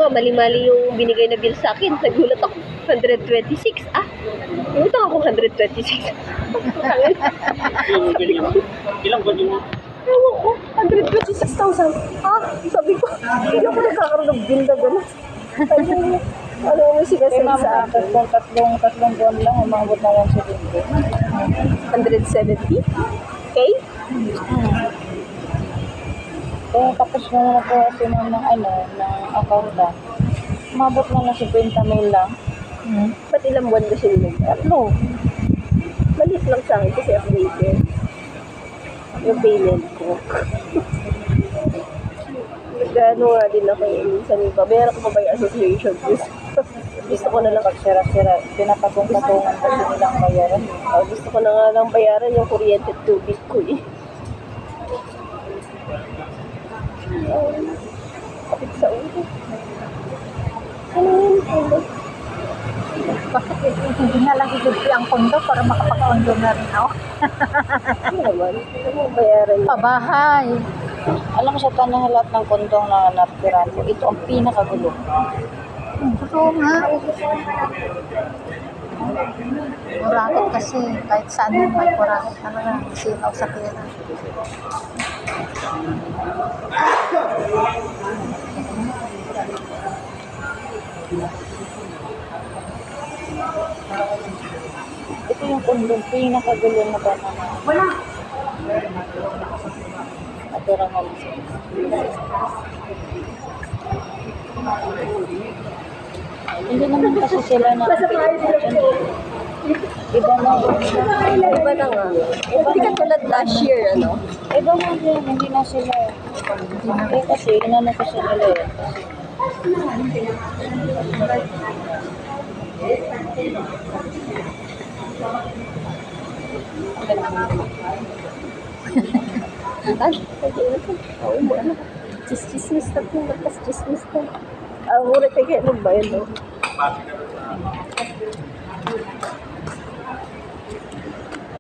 nga, mali-mali yung binigay na bill sa akin. Nagulat ako, 126. Nagulat ako 126. Ilang ba yung... Ewan ko, 126,000. Sabi ko, hindi ako nagkakaroon ng bill na gano'n. Ano mo sinasabi sa akin? Tatlong buwan lang, umabot na 170? Okay? Kaya tapos mo na po kasi ng accountant. Umabot na ng 50,000 lang. Ba't ilang buwan ba siya Tatlo. Malit lang sa akin kasi updated yung payment ko. Nag-ano nga din ako minsan yung babayaran ko pa ba yung association fees? Gusto ko na lang Sira-sira. Pinapatong-patungan kasi nilang bayaran. gusto ko na nga lang bayaran yung kuryente at tubig ko eh. Kapit sa ulo. Ano yun? Bakit hindi nga lang i-good ang kondo para makapag-kondo na rin ako? Ano naman? Ano mo bayaran yun? Pabahay. Alam mo sa tanong lahat ng kondong na natirahan ko, ito ang pinakagulo. Totoo nga. Kurakot kasi, kahit saan may kurakot. Ano na, sinaw sa pera. Ito yung kondong pinakagulo na ba naman? Wala. Atirang hindi naman kasi sila na iba na Iba na nga. Hindi ka tulad last year, ano? iba na din, hindi na sila kasi inano ko sa nila Chismis na po. Lakas chismis na. Mura tayo kaya ba yun, no?